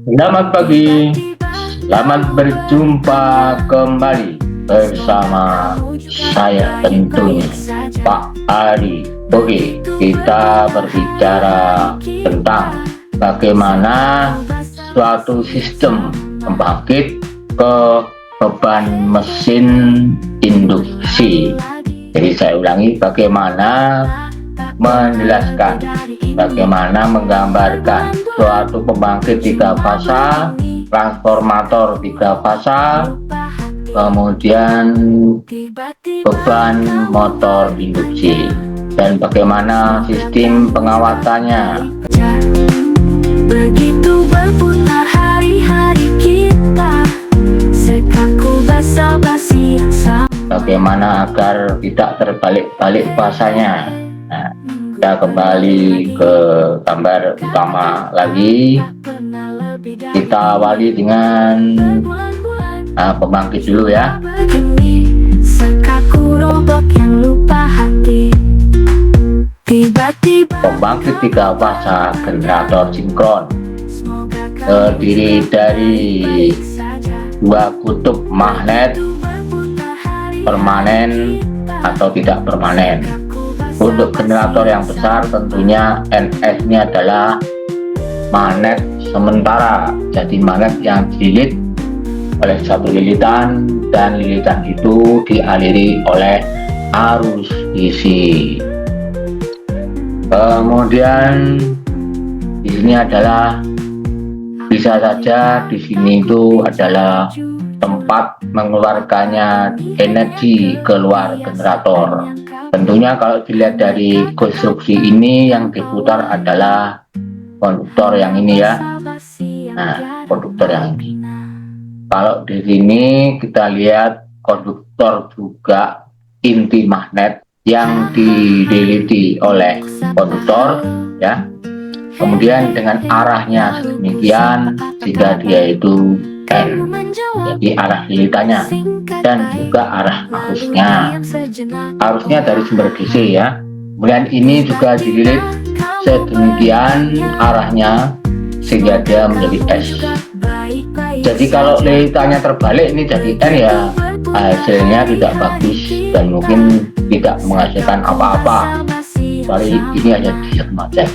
Selamat pagi, selamat berjumpa kembali bersama saya tentunya Pak Ari. Oke, kita berbicara tentang bagaimana suatu sistem pembangkit ke beban mesin induksi. Jadi saya ulangi, bagaimana menjelaskan, bagaimana menggambarkan suatu pembangkit 3 fasa, transformator 3 fasa, kemudian beban motor induksi, dan bagaimana sistem pengawasannya. Begitu berputar hari-hari kita, sekaku basa-basi bagaimana agar tidak terbalik-balik fasanya. Nah, kita kembali ke gambar utama lagi. Kita awali dengan pembangkit dulu ya. Sekaku robot yang lupa hati. Tiba-tiba Pembangkit 3 fasa generator sinkron terdiri dari 2 kutub magnet permanen atau tidak permanen. Untuk generator yang besar tentunya NS ini adalah magnet sementara, jadi magnet yang dililit oleh satu lilitan, dan lilitan itu dialiri oleh arus DC. Kemudian di sini adalah, bisa saja di sini itu adalah tempat mengeluarkannya energi keluar generator. Tentunya kalau dilihat dari konstruksi ini, yang diputar adalah konduktor yang ini ya. Nah, konduktor yang ini. Kalau di sini kita lihat konduktor juga inti magnet yang dililiti oleh konduktor ya. Kemudian dengan arahnya sedemikian sehingga dia itu N, jadi arah lilitannya, dan juga arah arusnya dari sumber DC ya. Kemudian ini juga dililit sedemikian arahnya sehingga dia menjadi S. Jadi kalau lilitannya terbalik ini jadi N ya, hasilnya tidak bagus dan mungkin tidak menghasilkan apa-apa. Kali ini hanya diam saja.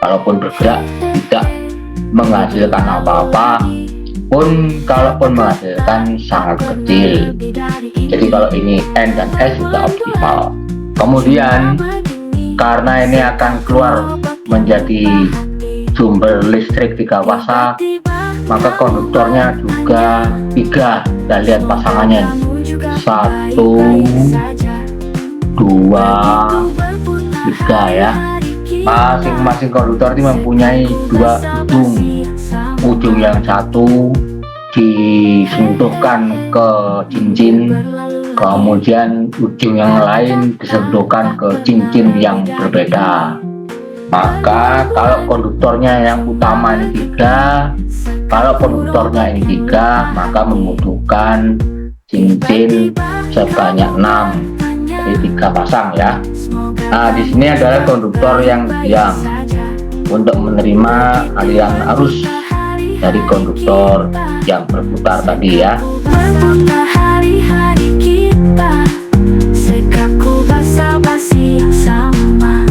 Kalaupun bergerak tidak menghasilkan apa-apa, kalaupun menghasilkan sangat kecil. Jadi kalau ini N dan S sudah optimal. Kemudian karena ini akan keluar menjadi sumber listrik 3 fasa, maka konduktornya juga 3. Kita lihat pasangannya 1, 2, 3 ya. Masing-masing konduktor ini mempunyai 2 ujung. Ujung yang satu disentuhkan ke cincin, kemudian ujung yang lain disentuhkan ke cincin yang berbeda. Maka kalau konduktornya yang utama ini 3, kalau konduktornya ini 3, maka membutuhkan cincin sebanyak 6, jadi 3 pasang ya. Nah, di sini adalah konduktor yang diam untuk menerima aliran arus dari konduktor yang berputar tadi ya. berputar hari-hari kita, sekaku basa-basi yang sama.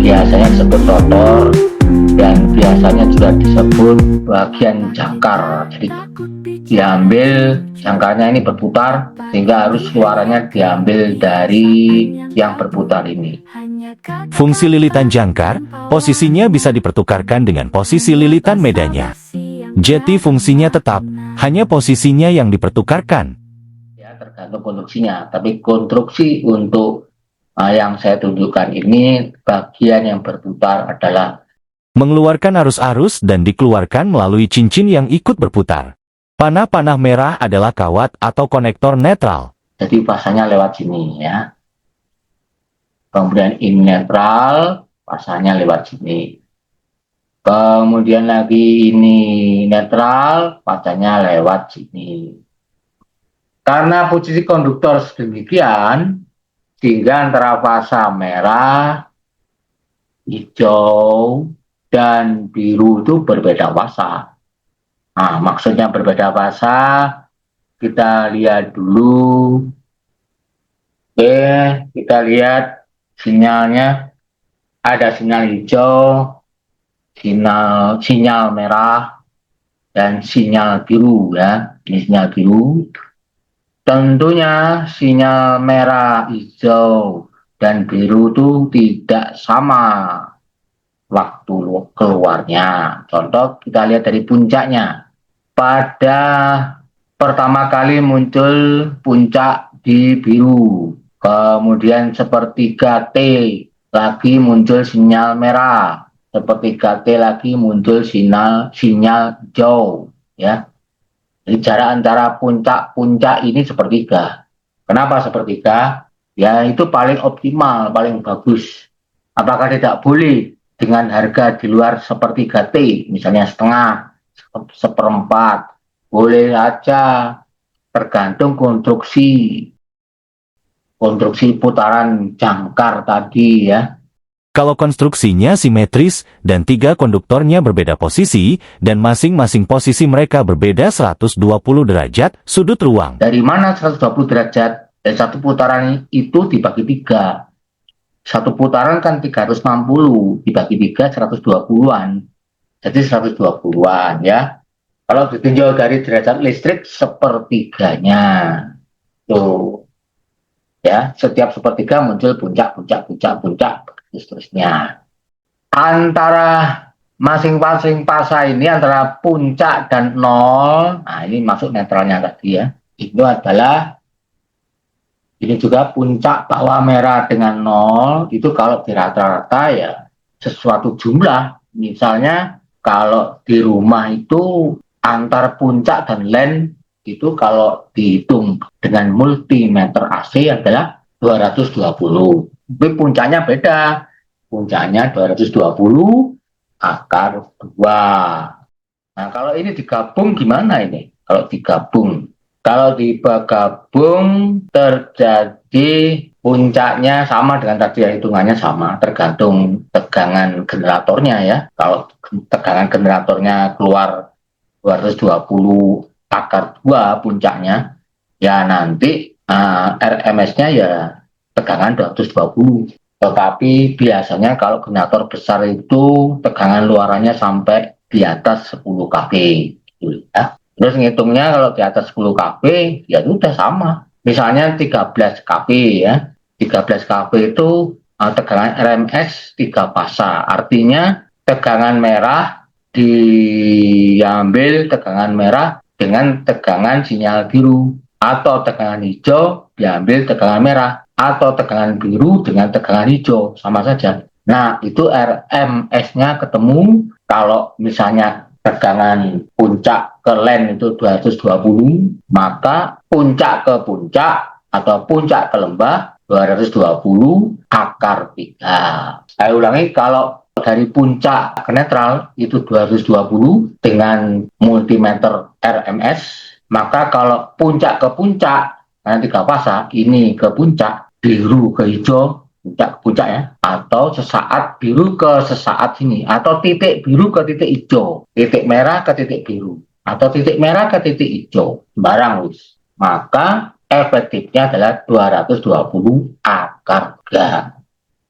Biasanya disebut rotor dan biasanya juga disebut bagian jangkar. Jadi diambil jangkarnya ini berputar sehingga arus suaranya diambil dari yang berputar ini. Fungsi lilitan jangkar, posisinya bisa dipertukarkan dengan posisi lilitan medanya. Jadi fungsinya tetap, hanya posisinya yang dipertukarkan. Ya, tergantung konstruksinya, tapi konstruksi untuk yang saya tunjukkan ini, bagian yang berputar adalah Mengeluarkan arus-arus dan dikeluarkan melalui cincin yang ikut berputar. Panah-panah merah adalah kawat atau konektor netral. jadi pasanya lewat sini ya. Kemudian ini netral, pasanya lewat sini. Kemudian lagi ini netral, pasanya lewat sini. Karena posisi konduktor sedemikian, sehingga antara fasa merah, hijau, dan biru itu berbeda fasa. Nah, maksudnya berbeda fasa, kita lihat dulu. Oke, kita lihat sinyalnya. Ada sinyal hijau, sinyal merah, dan sinyal biru ya. Ini sinyal biru. Tentunya sinyal merah, hijau, dan biru itu tidak sama waktu keluarnya. Contoh kita lihat dari puncaknya. Pada pertama kali muncul puncak di biru, kemudian sepertiga T lagi muncul sinyal merah, sepertiga T lagi muncul sinyal hijau ya. Jadi jarak antara puncak-puncak ini sepertiga. Kenapa sepertiga? Ya itu paling optimal, paling bagus. Apakah tidak boleh dengan harga di luar sepertiga T, misalnya setengah, seperempat? Boleh aja, tergantung konstruksi putaran jangkar tadi ya. Kalau konstruksinya simetris dan 3 konduktornya berbeda posisi, dan masing-masing posisi mereka berbeda 120 derajat sudut ruang. Dari mana 120 derajat? Dari satu putaran itu dibagi 3. Satu putaran kan 360, dibagi 3 120-an. Jadi 120-an ya. Kalau ditinjau dari derajat listrik sepertiganya. Tuh. Ya, setiap sepertiga muncul puncak, seterusnya. Antara masing-masing fasa ini antara puncak dan nol, nah ini masuk netralnya tadi ya. Itu adalah ini juga puncak bawah merah dengan nol, itu kalau di rata-rata ya sesuatu jumlah. Misalnya kalau di rumah itu antar puncak dan land itu kalau dihitung dengan multimeter AC adalah 220. Tapi puncaknya beda. Puncaknya 220 akar 2. Nah, kalau ini digabung gimana ini? Kalau digabung terjadi puncaknya sama dengan tadi ya, hitungannya sama, tergantung tegangan generatornya ya. Kalau tegangan generatornya keluar 220 akar 2 puncaknya, ya nanti RMS-nya ya tegangan 220. Tetapi biasanya kalau generator besar itu tegangan luarannya sampai di atas 10 kV gitu ya. Terus ngitungnya kalau di atas 10 kV ya sudah sama. Misalnya 13 kV ya. 13 kV itu tegangan RMS 3 fasa. Artinya tegangan merah diambil tegangan merah dengan tegangan sinyal biru, atau tegangan hijau diambil tegangan merah, atau tegangan biru dengan tegangan hijau, sama saja. Nah, itu RMS-nya ketemu. Kalau misalnya tegangan puncak ke land itu 220, maka puncak ke puncak atau puncak ke lembah 220 akar 3. Saya ulangi, kalau dari puncak ke netral itu 220 dengan multimeter RMS, maka kalau puncak ke puncak, karena 3 fasa, ini ke puncak, biru ke hijau, puncak ke puncak ya, atau sesaat biru ke sesaat sini, atau titik biru ke titik hijau, titik merah ke titik biru, atau titik merah ke titik hijau, sembarang wis. Maka efektifnya adalah 220 akar 3.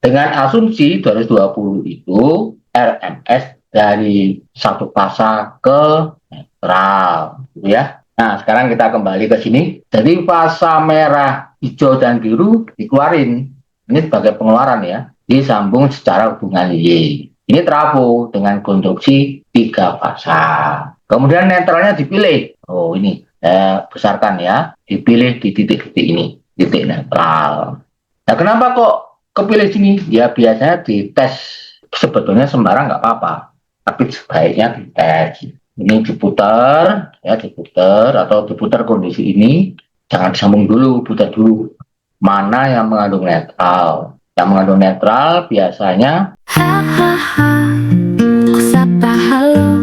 Dengan asumsi 220 itu RMS dari satu fasa ke netral, gitu ya. Nah, sekarang kita kembali ke sini. Jadi fasa merah, hijau, dan biru dikeluarin. Ini sebagai pengeluaran ya. Disambung secara hubungan Y. Ini trafo dengan konstruksi 3 fasa. Kemudian netralnya dipilih. Oh, ini saya besarkan ya. Dipilih di titik-titik ini, titik netral. Nah, kenapa kok kepilih sini? Ya biasanya dites, sebetulnya sembarang nggak apa-apa, tapi sebaiknya dites. Ini diputar ya, diputar atau diputar kondisi ini, jangan disambung dulu, putar dulu. Mana yang mengandung netral? Yang mengandung netral biasanya Hahaha, ku sapa kata halo.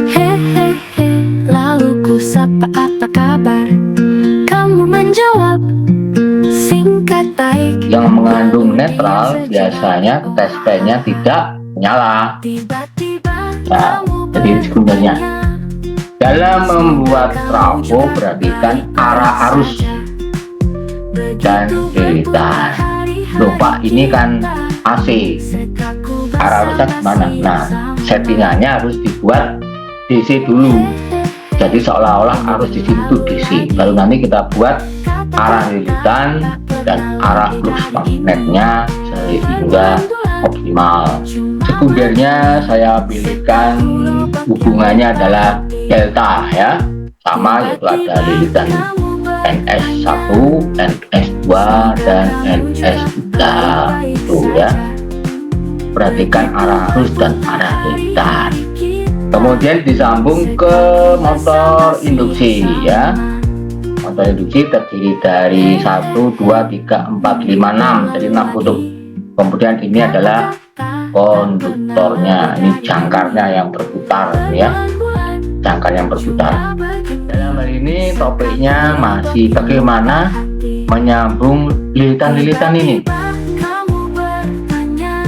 Hehehe, lalu ku sapa apa kabar. Kamu menjawab singkat baik. Yang mengandung netral biasanya tes P-nya tidak menyala. Tiba-tiba Nah, kamu jadi sekundernya. Dalam membuat trafo perhatikan arah arus dan lilitan. Lupa ini kan AC. Arah arusnya kemana? Nah, settingannya harus dibuat DC dulu. Jadi seolah-olah arus di situ itu DC. Lalu nanti kita buat arah lilitan dan arah flux magnetnya sehingga optimal. Sekundernya saya pilihkan hubungannya adalah delta ya, sama, yaitu ada lilitan NS1, NS2 dan NS3 itu ya. Perhatikan arah arus dan arah lilitan. Kemudian disambung ke motor induksi ya. Motor induksi terdiri dari 1, 2, 3, 4, 5, 6, jadi 6 kutub. Kemudian ini adalah konduktornya, ini jangkarnya yang berputar ya, jangkar yang berputar. Dalam hal ini topiknya masih bagaimana menyambung lilitan-lilitan ini. Kamu bertanya,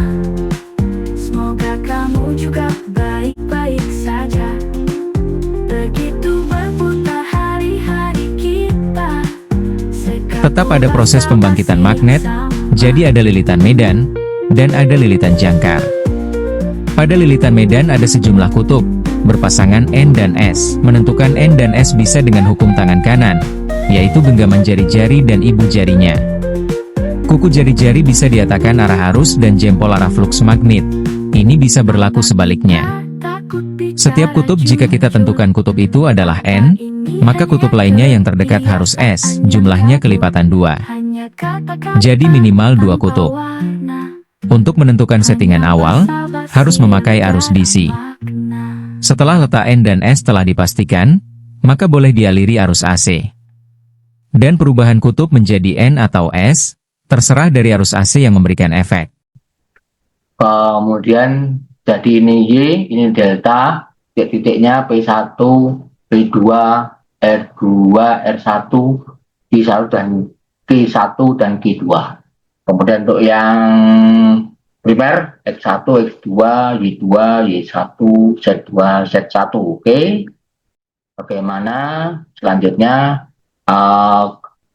semoga kamu juga baik-baik saja. Begitu berputar hari-hari kita. Tetap ada proses pembangkitan magnet, jadi ada lilitan medan, dan ada lilitan jangkar. Pada lilitan medan ada sejumlah kutub, berpasangan N dan S. Menentukan N dan S bisa dengan hukum tangan kanan, yaitu genggaman jari-jari dan ibu jarinya. Kuku jari-jari bisa diatakan arah arus dan jempol arah flux magnet. Ini bisa berlaku sebaliknya. Setiap kutub jika kita tentukan kutub itu adalah N, maka kutub lainnya yang terdekat harus S, jumlahnya kelipatan 2. Jadi minimal 2 kutub. Untuk menentukan settingan awal, harus memakai arus DC. Setelah letak N dan S telah dipastikan, maka boleh dialiri arus AC. Dan perubahan kutub menjadi N atau S, terserah dari arus AC yang memberikan efek. Kemudian jadi ini Y, ini delta, titik-titiknya P1, P2, R2, R1, Q1 dan Q1 dan Q2. Kemudian untuk yang primer X1, X2, Y2, Y1, Z2, Z1. Oke. Bagaimana selanjutnya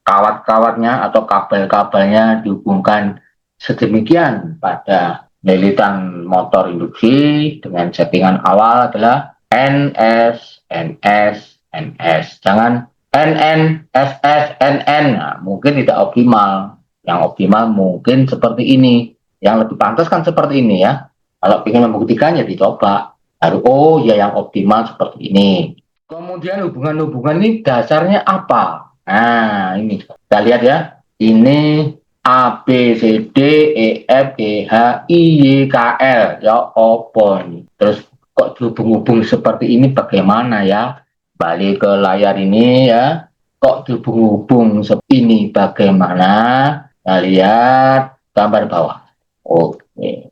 kawat-kawatnya atau kabel-kabelnya dihubungkan sedemikian pada lilitan motor induksi dengan settingan awal adalah NS, NS, NS. Jangan NN, SS, NN. Nah, mungkin tidak optimal. Yang optimal mungkin seperti ini. Yang lebih pantas kan seperti ini ya. Kalau ingin membuktikan ya dicoba. Baru oh ya yang optimal seperti ini. Kemudian hubungan-hubungan ini dasarnya apa? Nah ini kita lihat ya. Ini A, B, C, D, E, F, G, H, I, Y, K, L. Ya opo ini. Terus kok dihubung-hubung seperti ini bagaimana ya? Balik ke layar ini ya. Kok dihubung-hubung seperti ini bagaimana? Nah, lihat gambar bawah. Oke.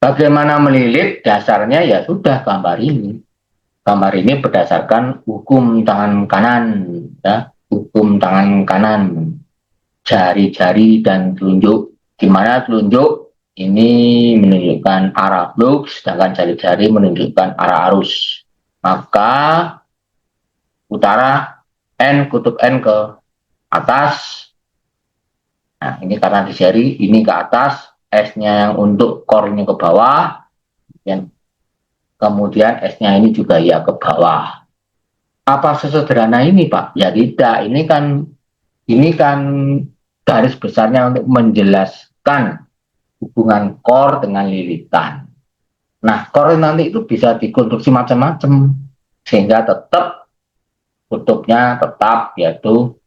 Bagaimana melilit? Dasarnya ya sudah gambar ini. Gambar ini berdasarkan hukum tangan kanan, ya. Hukum tangan kanan. Jari-jari dan telunjuk. Di mana telunjuk ini menunjukkan arah flux, sedangkan jari-jari menunjukkan arah arus. Maka utara N, kutub N ke atas. Nah, ini karena di jari, ini ke atas, S-nya yang untuk core ini ke bawah, dan kemudian S-nya ini juga ya ke bawah. Apa sesederhana ini, Pak? Ya tidak, ini kan garis besarnya untuk menjelaskan hubungan core dengan lilitan. Nah, core nanti itu bisa dikonstruksi macam-macam, sehingga tetap kutubnya tetap yaitu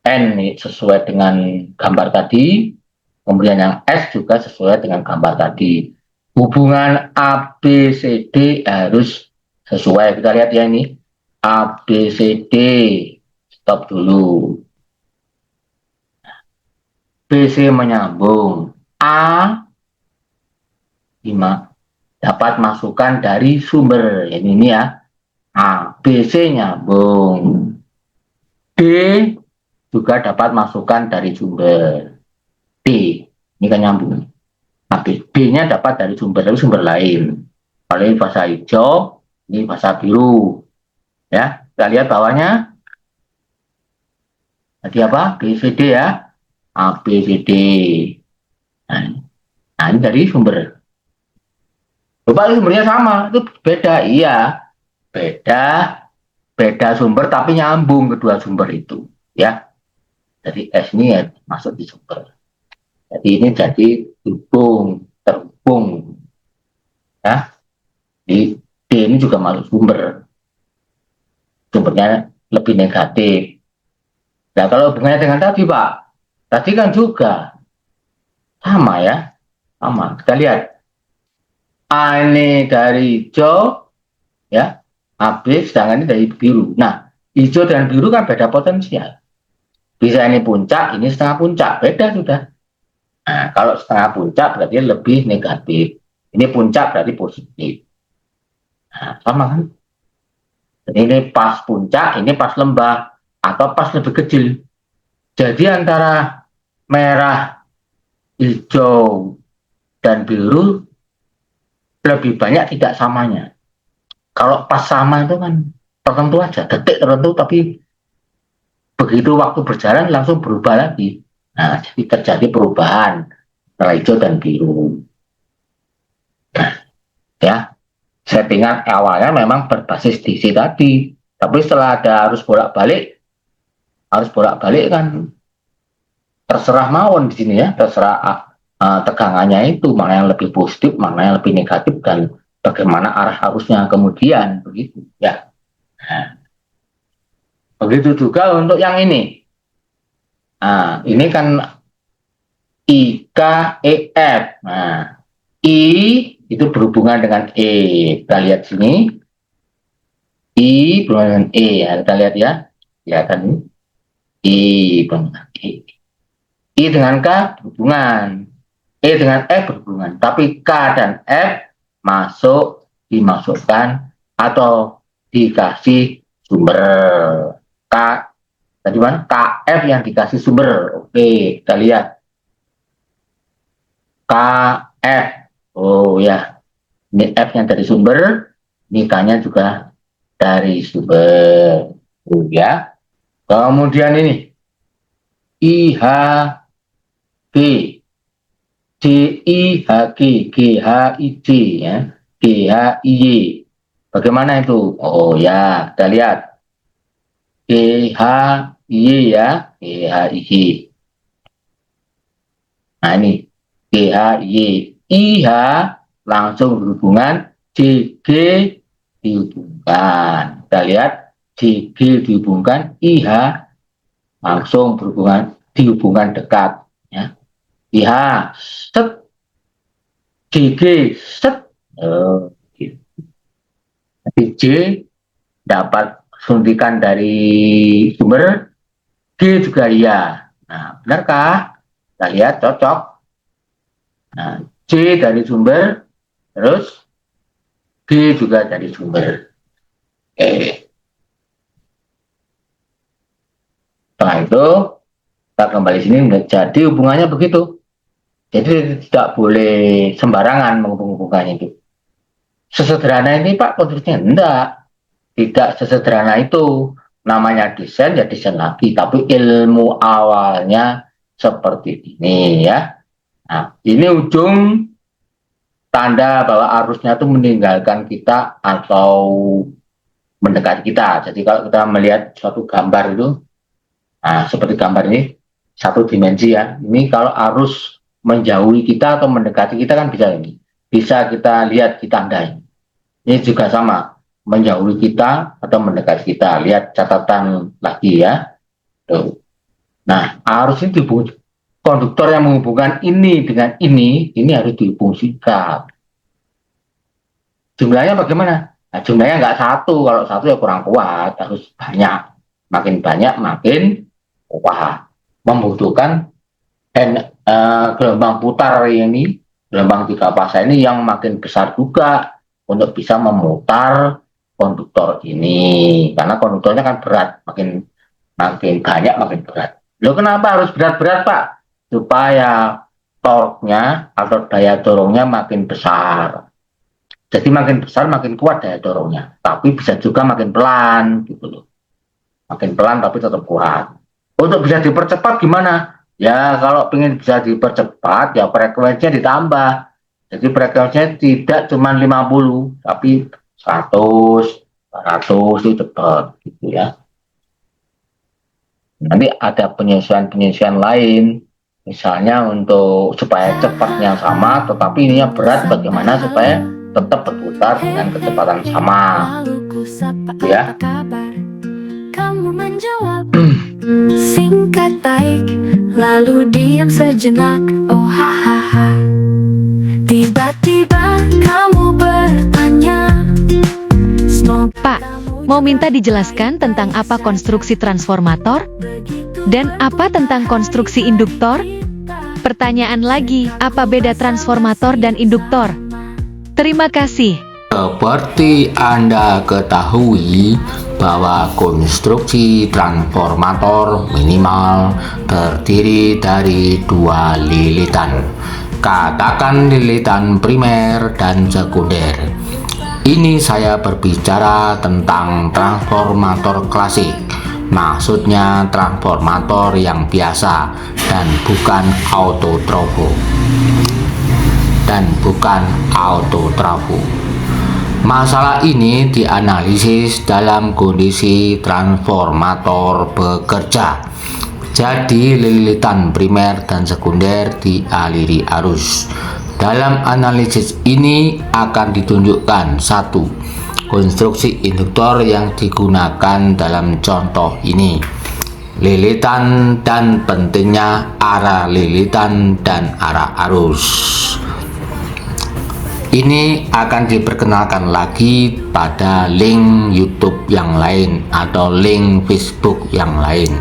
N sesuai dengan gambar tadi, kemudian yang S juga sesuai dengan gambar tadi. Hubungan A, B, C, D harus sesuai. Kita lihat ya ini. A, B, C, D. Stop dulu. B, C menyambung. A, 5. dapat masukan dari sumber. Ini ya. A, B, C nyambung. D juga dapat masukan dari sumber. D, ini kan nyambung. Nah, B-nya dapat dari sumber lain. Kalau ini bahasa hijau, ini bahasa biru. Ya, kita lihat bawahnya. Tadi apa? B, C, D ya. A, B, C, D. Nah, ini dari sumber. Coba sumbernya sama, itu beda. Iya, beda sumber tapi nyambung kedua sumber itu. Ya, jadi S ini ya masuk di sumber. Jadi ini jadi terhubung. Ya, di D ini juga masuk sumber. Sumbernya lebih negatif. Nah, kalau hubungannya dengan tadi, Pak, tadi kan juga sama ya, sama. Kita lihat. A ini dari hijau, ya, AB, sedangkan ini dari biru. Nah, hijau dan biru kan beda potensial. Bisa ini puncak, ini setengah puncak, beda sudah. Nah, kalau setengah puncak berarti lebih negatif. Ini puncak berarti positif. Nah, sama kan? Jadi ini pas puncak, ini pas lembah, atau pas lebih kecil. Jadi antara merah, hijau, dan biru lebih banyak tidak samanya. Kalau pas sama itu kan tertentu aja, detik tertentu, tapi begitu waktu berjalan langsung berubah lagi. Nah, jadi terjadi perubahan antara hijau dan biru. Nah, ya, settingan awalnya memang berbasis DC tadi, tapi setelah ada harus bolak-balik kan terserah mawon di sini ya, terserah tegangannya itu, mana yang lebih positif, mana yang lebih negatif, dan bagaimana arah arusnya kemudian, begitu ya. Nah, begitu juga untuk yang ini. Nah, ini kan I, K, E, F. Nah, I itu berhubungan dengan E. Kita lihat sini. I berhubungan dengan E ya. Kita lihat ya. Kelihatan ini. I berhubungan dengan E. I dengan K berhubungan. E dengan F berhubungan, tapi K dan F dimasukkan atau dikasih sumber. K tadi mana? KF yang dikasih sumber. Oke, kita lihat. KF. Oh ya, ini F yang dari sumber, ini K-nya juga dari sumber. Oh ya. Kemudian ini IHG. DIHG, GHIJ ya, GHIY. Bagaimana itu? Oh ya, kita lihat. GHIY ya, GHIJ. Nah ini GHIY. IH langsung berhubungan, JG dihubungkan. Kita lihat, JG dihubungkan, IH langsung dihubungan dekat ya. IH set, JG set, gitu. J dapat suntikan dari sumber, G juga iya. Nah, benarkah? Kita lihat, cocok. Nah, J dari sumber, terus G juga dari sumber. Oke. Setelah itu kita kembali sini, jadi hubungannya begitu. Jadi tidak boleh sembarangan menghubungkannya itu. Sesederhana ini Pak konstruksinya? Enggak. Tidak sesederhana itu. Namanya desain ya desain lagi. Tapi ilmu awalnya seperti ini ya. Nah, ini ujung tanda bahwa arusnya itu meninggalkan kita atau mendekati kita. Jadi kalau kita melihat suatu gambar itu, nah seperti gambar ini, satu dimensi ya. Ini kalau arus menjauhi kita atau mendekati kita kan bisa ini. Bisa kita lihat, kita tandai. Ini juga sama, menjauhi kita atau mendekati kita. Lihat catatan lagi ya. Tuh. Nah, arus ini dihubung, konduktor yang menghubungkan ini dengan ini harus difungsikan. Jumlahnya bagaimana? Nah, jumlahnya nggak satu. Kalau satu ya kurang kuat, harus banyak. Makin banyak, makin kuat. Membutuhkan gelombang putar ini gelombang 3 fase ini yang makin besar juga untuk bisa memutar konduktor ini, karena konduktornya kan berat, makin banyak makin berat. Loh, kenapa harus berat-berat, Pak? Supaya torque-nya atau daya dorongnya makin besar. Jadi makin besar makin kuat daya dorongnya, tapi bisa juga makin pelan gitu loh. Makin pelan tapi tetap kuat. Untuk bisa dipercepat gimana? Ya kalau ingin bisa dipercepat ya frekuensinya ditambah. Jadi frekuensinya tidak cuma 50, tapi 100, 200 itu cepat gitu ya. Nanti ada penyesuaian-penyesuaian lain, misalnya untuk supaya cepatnya sama tetapi ininya berat, bagaimana supaya tetap berputar dengan kecepatan sama ya. Kamu menjawab singkat baik, lalu diam sejenak. Oh hahaha. Tiba-tiba kamu bertanya, Pak, mau minta dijelaskan tentang apa konstruksi transformator? Dan apa tentang konstruksi induktor? Pertanyaan lagi, apa beda transformator dan induktor? Terima kasih. Seperti Anda ketahui bahwa konstruksi transformator minimal terdiri dari 2 lilitan. Katakan lilitan primer dan sekunder. Ini saya berbicara tentang transformator klasik. Maksudnya transformator yang biasa dan bukan autotrafo. Masalah ini dianalisis dalam kondisi transformator bekerja. Jadi lilitan primer dan sekunder dialiri arus. Dalam analisis ini akan ditunjukkan 1. Konstruksi induktor yang digunakan dalam contoh ini, lilitan dan pentingnya arah lilitan dan arah arus. Ini akan diperkenalkan lagi pada link YouTube yang lain atau link Facebook yang lain.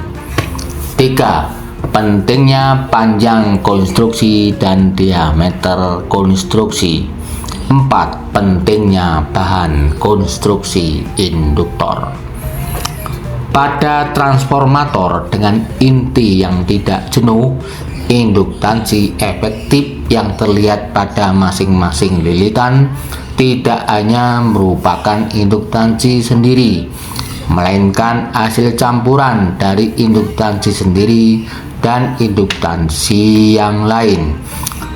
3. Pentingnya panjang konstruksi dan diameter konstruksi. 4. Pentingnya bahan konstruksi induktor. Pada transformator dengan inti yang tidak jenuh, induktansi efektif yang terlihat pada masing-masing lilitan tidak hanya merupakan induktansi sendiri, melainkan hasil campuran dari induktansi sendiri dan induktansi yang lain,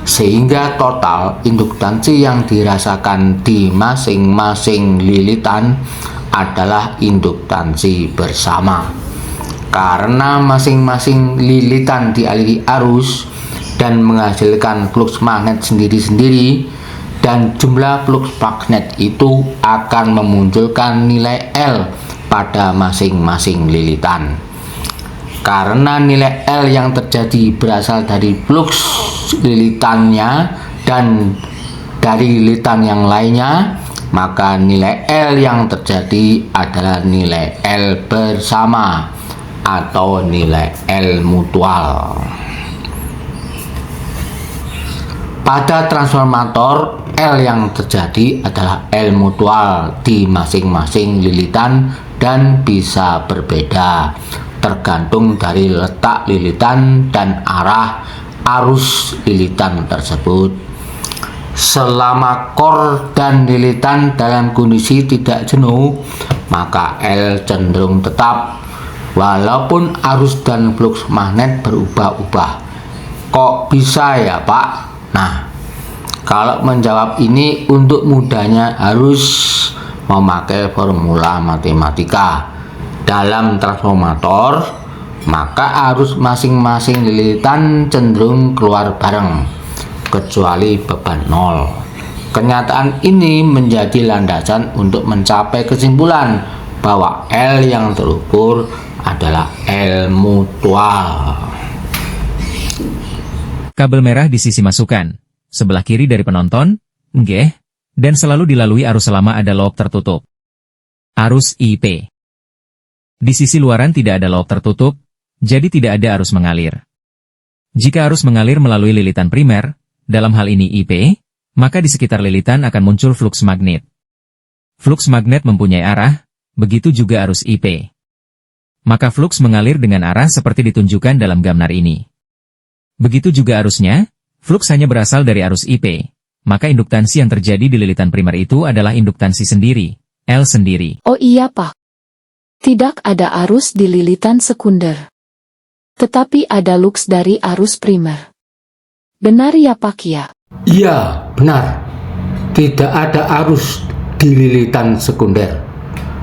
sehingga total induktansi yang dirasakan di masing-masing lilitan adalah induktansi bersama. Karena masing-masing lilitan dialiri arus dan menghasilkan flux magnet sendiri-sendiri, dan jumlah flux magnet itu akan memunculkan nilai L pada masing-masing lilitan. Karena nilai L yang terjadi berasal dari flux lilitannya dan dari lilitan yang lainnya, maka nilai L yang terjadi adalah nilai L bersama atau nilai L mutual. Pada transformator, L yang terjadi adalah L mutual di masing-masing lilitan dan bisa berbeda tergantung dari letak lilitan dan arah arus lilitan tersebut. Selama core dan lilitan dalam kondisi tidak jenuh, maka L cenderung tetap walaupun arus dan flux magnet berubah-ubah. Kok bisa ya, Pak? Nah, kalau menjawab ini untuk mudahnya harus memakai formula matematika. Dalam transformator, maka arus masing-masing lilitan cenderung keluar bareng, kecuali beban nol. Kenyataan ini menjadi landasan untuk mencapai kesimpulan bahwa L yang terukur adalah L mutual. Kabel merah di sisi masukan, sebelah kiri dari penonton, nggih, dan selalu dilalui arus selama ada loop tertutup. Arus IP. Di sisi luaran tidak ada loop tertutup, jadi tidak ada arus mengalir. Jika arus mengalir melalui lilitan primer, dalam hal ini IP, maka di sekitar lilitan akan muncul fluks magnet. Fluks magnet mempunyai arah, begitu juga arus IP. Maka fluks mengalir dengan arah seperti ditunjukkan dalam gambar ini. Begitu juga arusnya, fluks hanya berasal dari arus IP, maka induktansi yang terjadi di lilitan primer itu adalah induktansi sendiri, L sendiri. Oh iya Pak. Tidak ada arus di lilitan sekunder. Tetapi ada lux dari arus primer. Benar ya Pak Kia? Iya, benar. Tidak ada arus di lilitan sekunder,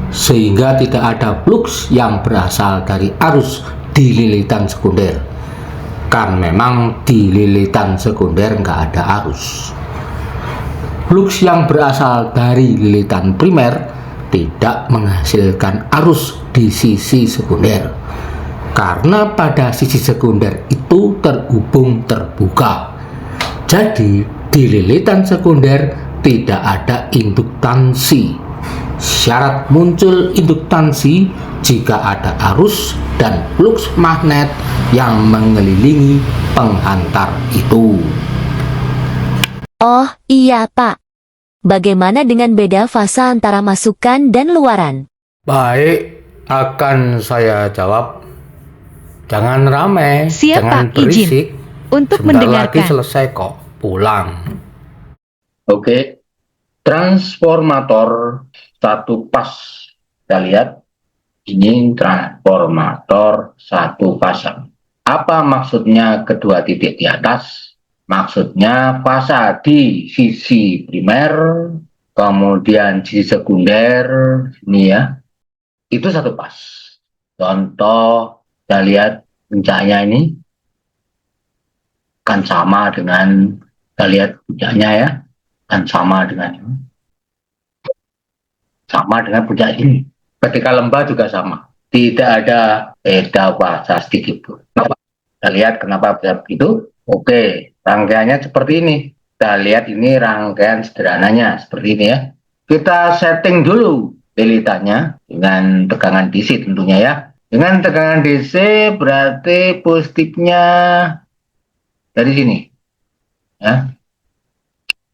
sehingga tidak ada flux yang berasal dari arus di lilitan sekunder. Kan memang di lilitan sekunder nggak ada arus. Flux yang berasal dari lilitan primer tidak menghasilkan arus di sisi sekunder, karena pada sisi sekunder itu terhubung terbuka. Jadi di lilitan sekunder tidak ada induktansi. Syarat muncul induktansi jika ada arus dan flux magnet yang mengelilingi penghantar itu. Oh, iya Pak. Bagaimana dengan beda fasa antara masukan dan luaran? Baik, akan saya jawab. Jangan ramai, Siap, jangan Pak, izin. berisik. Untuk Sebentar lagi mendengarkan. selesai kok, pulang. Oke, transformator satu pas. Kita lihat, ini transformator satu pasang. Apa maksudnya kedua titik di atas? Maksudnya fasa di sisi primer, kemudian sisi sekunder, ini ya, itu satu pas. Contoh, kita lihat puncaknya ini, kan sama dengan, kita lihat puncaknya ya, kan sama dengan puncak ini. Ketika lembah juga sama, tidak ada beda fasa sedikit pun. Kita lihat kenapa bisa begitu. Oke, rangkaiannya seperti ini. Kita lihat ini rangkaian sederhananya seperti ini ya. Kita setting dulu lilitannya dengan tegangan DC tentunya ya. Dengan tegangan DC berarti positifnya dari sini ya.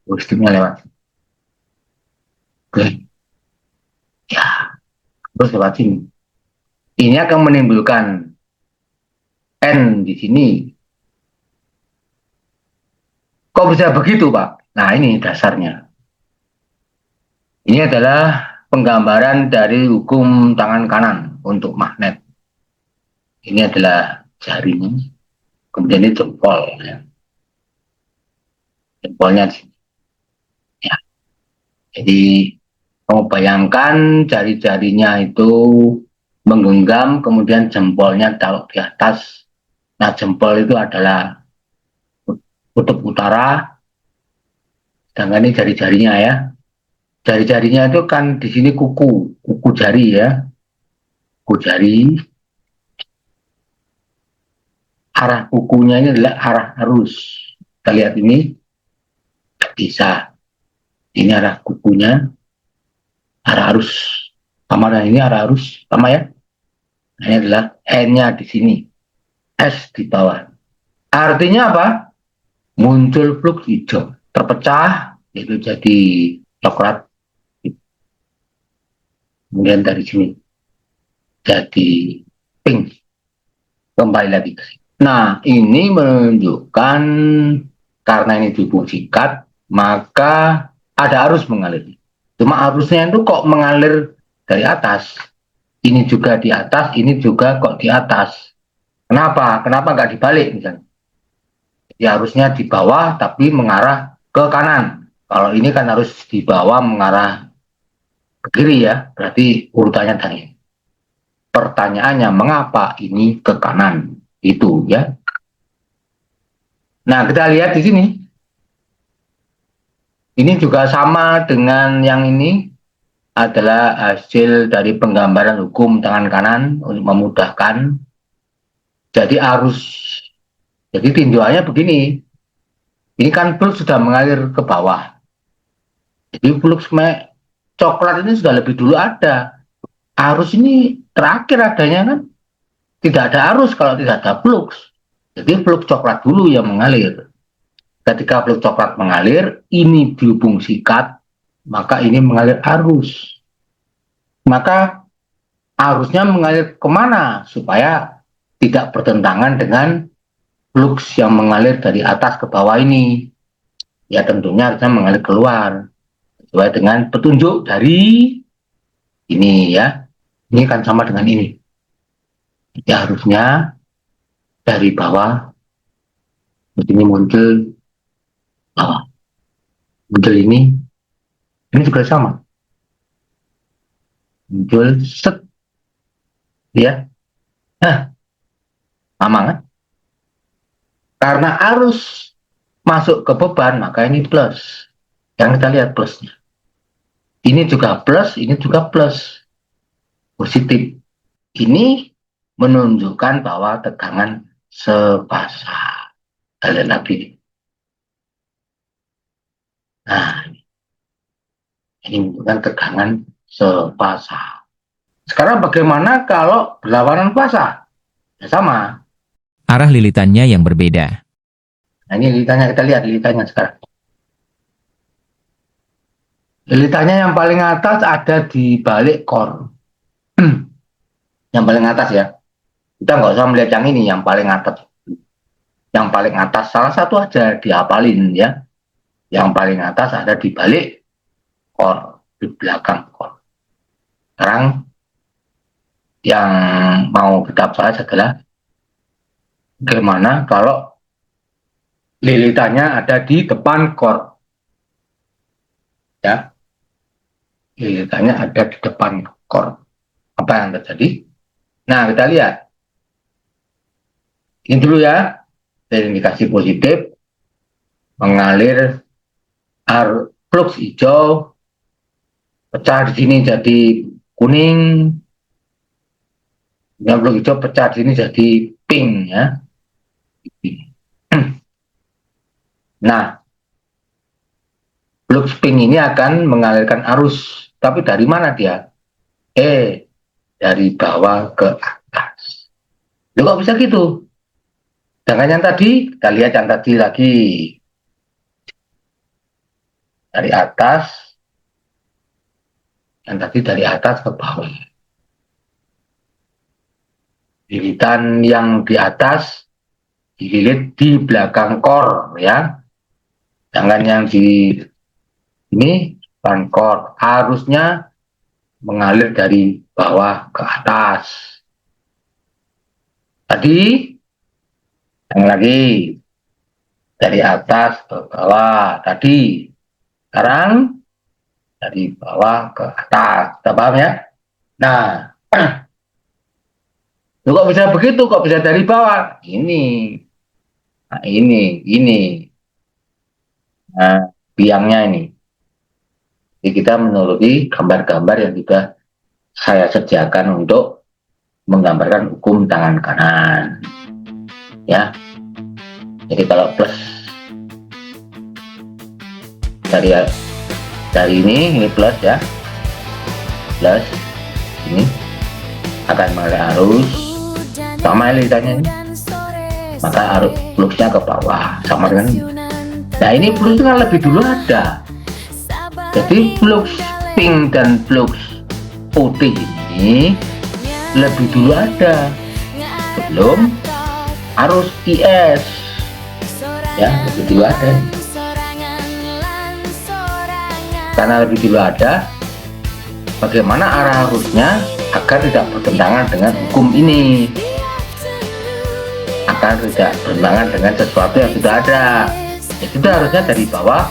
Positifnya lewat. Oke. Ya. Terus lewat sini. Ini akan menimbulkan N di sini. Kok bisa begitu, Pak? Nah, ini dasarnya. Ini adalah penggambaran dari hukum tangan kanan untuk magnet. Ini adalah jarinya. Kemudian ini jempol. Ya. Jempolnya di sini. Ya. Jadi, kamu bayangkan jari-jarinya itu menggenggam, kemudian jempolnya taruh di atas. Nah, jempol itu adalah kutub utara, sedangkan ini jari-jarinya ya. Jari-jarinya itu kan di sini kuku jari ya, kuku jari. Arah kukunya ini adalah arah arus. Kita lihat ini, bisa. Ini arah kukunya, arah arus. Sama dengan ini arah arus, sama ya. Nah, ini adalah N-nya di sini, S di bawah. Artinya apa? Muncul flux hijau, terpecah, itu jadi coklat. Kemudian dari sini jadi pink, kembali lagi ke sini. Nah, ini menunjukkan karena ini difungsikan, maka ada arus mengalir. Cuma arusnya itu kok mengalir dari atas. Ini juga di atas, ini juga kok di atas. Kenapa? Kenapa nggak dibalik misalnya? Ya harusnya di bawah tapi mengarah ke kanan. Kalau ini kan harus di bawah mengarah ke kiri ya, berarti urutannya tadi. Pertanyaannya mengapa ini ke kanan? Itu ya. Nah, kita lihat di sini. Ini juga sama dengan yang ini, adalah hasil dari penggambaran hukum tangan kanan untuk memudahkan. Jadi jadi tinjauannya begini, ini kan flux sudah mengalir ke bawah. Jadi flux coklat ini sudah lebih dulu ada. Arus ini terakhir adanya kan. Tidak ada arus kalau tidak ada flux. Jadi flux coklat dulu yang mengalir. Ketika flux coklat mengalir, ini dihubung sikat, maka ini mengalir arus. Maka arusnya mengalir kemana supaya tidak bertentangan dengan flux yang mengalir dari atas ke bawah ini? Ya tentunya harusnya mengalir keluar sesuai dengan petunjuk dari ini ya. Ini kan sama dengan ini. Ya harusnya dari bawah ini muncul bawah. Muncul ini juga sama. Muncul set. Ya. Nah, sama kan? Karena arus masuk ke beban, maka ini plus. Yang kita lihat plusnya. Ini juga plus, ini juga plus. Positif. Ini menunjukkan bahwa tegangan sepasang. Kita lihat lagi. Nah, ini menunjukkan tegangan sepasang. Sekarang bagaimana kalau berlawanan fasa? Ya sama. Arah lilitannya yang berbeda. Nah ini lilitannya, kita lihat lilitannya sekarang. Lilitannya yang paling atas ada di balik core. Yang paling atas ya. Kita nggak usah melihat yang ini, yang paling atas. Yang paling atas, salah satu aja dihafalin ya. Yang paling atas ada di balik core, di belakang core. Sekarang yang mau kita bahas adalah bagaimana kalau lilitannya ada di depan core. Ya. Lilitannya ada di depan core. Apa yang terjadi? Nah, kita lihat. Ini dulu ya. Terindikasi positif. Mengalir flux hijau. Pecah di sini jadi kuning. Yang flux hijau pecah di sini jadi pink ya. Nah, flux pink ini akan mengalirkan arus, tapi dari mana dia? Dari bawah ke atas. Loh, kok bisa gitu? Sedangkan yang tadi, kita lihat yang tadi lagi. Dari atas, yang tadi dari atas ke bawah. Lilitan yang di atas dililit di belakang core ya. Sedangkan yang di ini depan core harusnya mengalir dari bawah ke atas. Tadi yang lagi dari atas ke bawah tadi. Sekarang dari bawah ke atas. Kita paham ya? Nah, kok bisa begitu? Kok bisa dari bawah? Ini. Nah, ini. Nah, biangnya ini. Jadi kita menuruti gambar-gambar yang sudah saya sediakan untuk menggambarkan hukum tangan kanan. Ya. Jadi kalau plus dari ini plus ya. Plus ini akan mengalir arus sama lilitannya ini. Maka arus fluxnya ke bawah sama dengan ini. Nah ini flux kan lebih dulu ada. Jadi flux pink dan flux putih ini lebih dulu ada sebelum arus IS ya, lebih dulu ada. Karena lebih dulu ada, bagaimana arah arusnya agar tidak bertentangan dengan hukum ini, agar tidak bertentangan dengan sesuatu yang sudah ada. Ya sudah, harusnya dari bawah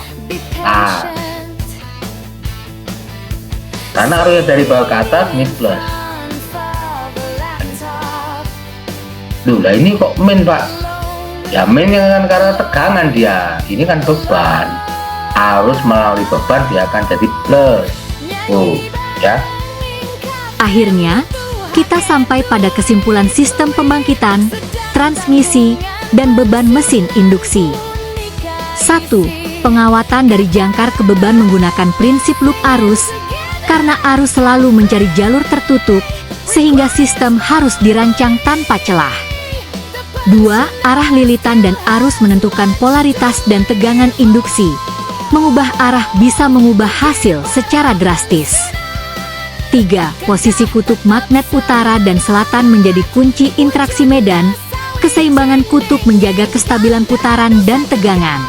karena arusnya dari bawah ke atas ini plus. Loh, lah ini kok min pak? Ya min yang kan karena tegangan dia. Ini kan beban. Arus melalui beban dia akan jadi plus. Ya. Akhirnya, kita sampai pada kesimpulan sistem pembangkitan, transmisi, dan beban mesin induksi. 1. Pengawatan dari jangkar ke beban menggunakan prinsip loop arus, karena arus selalu mencari jalur tertutup, sehingga sistem harus dirancang tanpa celah. 2. Arah lilitan dan arus menentukan polaritas dan tegangan induksi. Mengubah arah bisa mengubah hasil secara drastis. 3. Posisi kutub magnet utara dan selatan menjadi kunci interaksi medan. Keseimbangan kutub menjaga kestabilan putaran dan tegangan.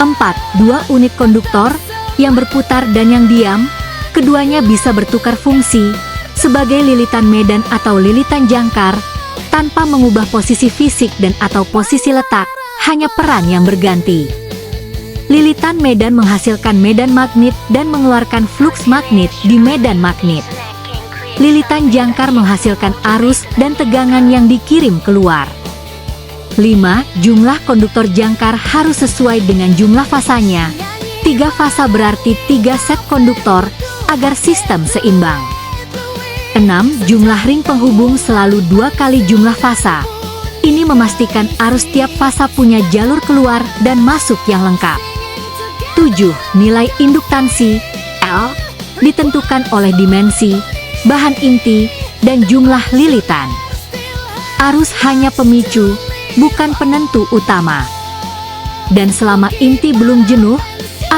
4. 2 unit konduktor yang berputar dan yang diam. Keduanya bisa bertukar fungsi sebagai lilitan medan atau lilitan jangkar tanpa mengubah posisi fisik dan atau posisi letak, hanya peran yang berganti. Lilitan medan menghasilkan medan magnet dan mengeluarkan fluks magnet di medan magnet. Lilitan jangkar menghasilkan arus dan tegangan yang dikirim keluar. 5. Jumlah konduktor jangkar harus sesuai dengan jumlah fasanya. 3 fasa berarti 3 set konduktor agar sistem seimbang. 6. Jumlah ring penghubung selalu 2 kali jumlah fasa. Ini memastikan arus tiap fasa punya jalur keluar dan masuk yang lengkap. 7. Nilai induktansi L ditentukan oleh dimensi, bahan inti, dan jumlah lilitan. Arus hanya pemicu, bukan penentu utama. Dan selama inti belum jenuh,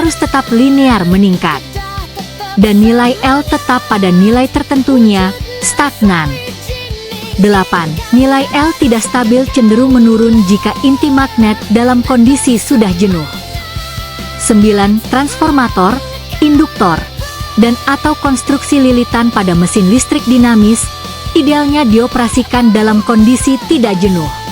arus tetap linear meningkat. Dan nilai L tetap pada nilai tertentunya, stagnan. 8. Nilai L tidak stabil, cenderung menurun jika inti magnet dalam kondisi sudah jenuh. 9. Transformator, induktor, dan atau konstruksi lilitan pada mesin listrik dinamis, idealnya dioperasikan dalam kondisi tidak jenuh.